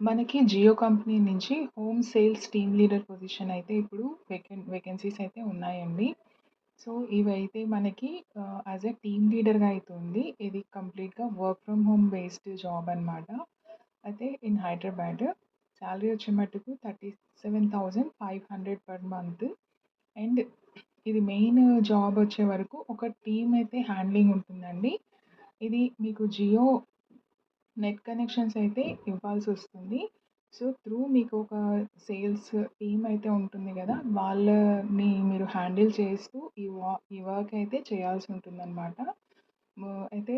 మనకి జియో కంపెనీ నుంచి home sales team leader position అయితే ఇప్పుడు వేకెన్సీస్ అయితే ఉన్నాయండి. సో, ఇవైతే మనకి యాజ్ ఎ టీమ్ లీడర్‌గా అయితే ఉంది. ఇది కంప్లీట్‌గా work from home based job అనమాట. అయితే ఇన్ హైదరాబాద్. సాలరీ వచ్చే మట్టుకు 37,500 పర్ మంత్. అండ్ ఇది మెయిన్ జాబ్ వచ్చే వరకు ఒక టీమ్ అయితే హ్యాండ్లింగ్ ఉంటుందండి. ఇది మీకు జియో నెట్ కనెక్షన్స్ అయితే ఇవ్వాల్సొస్తుంది. సో, త్రూ మీకు ఒక సేల్స్ టీమ్ అయితే ఉంటుంది గదా! వాళ్ళని మీరు హ్యాండిల్ చేస్తూ ఈ వర్క్ అయితే చేయాల్సి ఉంటుందనమాట. అయితే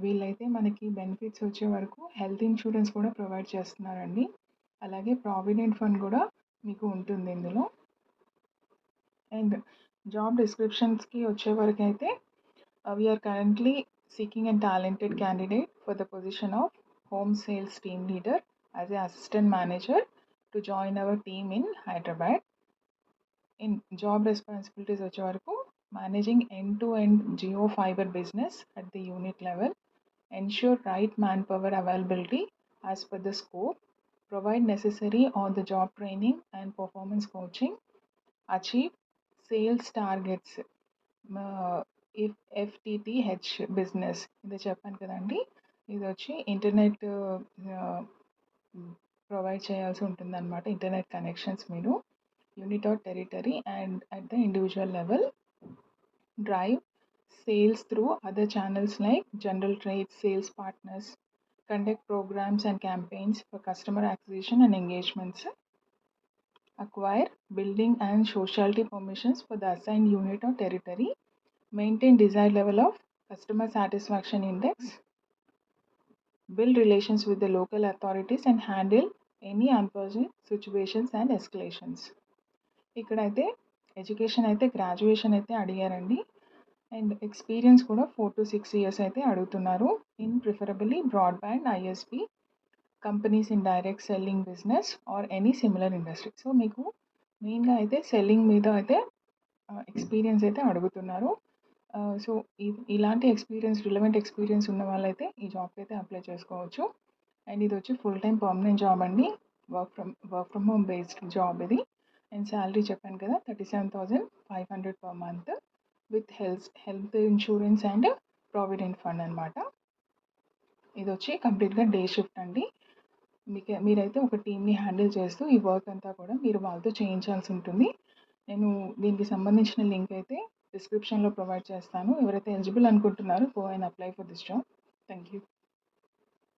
వీళ్ళైతే మనకి బెనిఫిట్స్ వచ్చే వరకు హెల్త్ ఇన్సూరెన్స్ కూడా ప్రొవైడ్ చేస్తున్నారండి. అలాగే ప్రావిడెంట్ ఫండ్ కూడా మీకు ఉంటుంది ఇందులో. అండ్ జాబ్ డిస్క్రిప్షన్స్‌కి వచ్చేవరకైతే we are currently seeking a talented candidate for the position of home sales team leader as an assistant manager to join our team in Hyderabad. In job responsibilities వచ్చే వరకు managing end-to-end geo fiber business at the unit level, ensure right manpower availability as per the scope, provide necessary on-the-job training and performance coaching, achieve sales targets. FTTH business ఇది చెప్పాను కదండి. ఇది వచ్చి internet provide చేయాల్సి ఉంటుందన్నమాట. Internet connections మీరు unit or territory and at the individual level drive sales through other channels like general trade sales partners, conduct programs and campaigns for customer acquisition and engagements, acquire building and sociality permissions for the assigned unit or territory, maintain desired level of customer satisfaction index, build relations with the local authorities and handle any unpleasant situations and escalations. ఇక్కడైతే education అయితే graduation అయితే అడిగారండి. And experience కూడా 4 to 6 years అయితే అడుగుతున్నారు. In preferably broadband ISP companies in direct selling business or any similar industry. So మీకు మెయిన్గా అయితే సెల్లింగ్ మీద అయితే ఎక్స్పీరియన్స్ అయితే అడుగుతున్నారు. సో ఇలాంటి రిలవెంట్ ఎక్స్పీరియన్స్ ఉన్న వాళ్ళైతే ఈ జాబ్కి అయితే అప్లై చేసుకోవచ్చు. అండ్ ఇది వచ్చి ఫుల్ టైం పర్మనెంట్ జాబ్ అండి. Work from home based job ఇది. అండ్ శాలరీ చెప్పాను కదా 37,500 per month with health insurance and provident fund అనమాట. ఇది వచ్చి కంప్లీట్గా డే షిఫ్ట్ అండి. మీరైతే ఒక టీమ్ని హ్యాండిల్ చేస్తూ ఈ వర్క్ అంతా కూడా మీరు వాళ్ళతో చేయించాల్సి ఉంటుంది. నేను దీనికి సంబంధించిన లింక్ అయితే డిస్క్రిప్షన్లో ప్రొవైడ్ చేస్తాను. ఎవరైతే ఎలిజిబుల్ అనుకుంటున్నారో go and apply for this job. Thank you.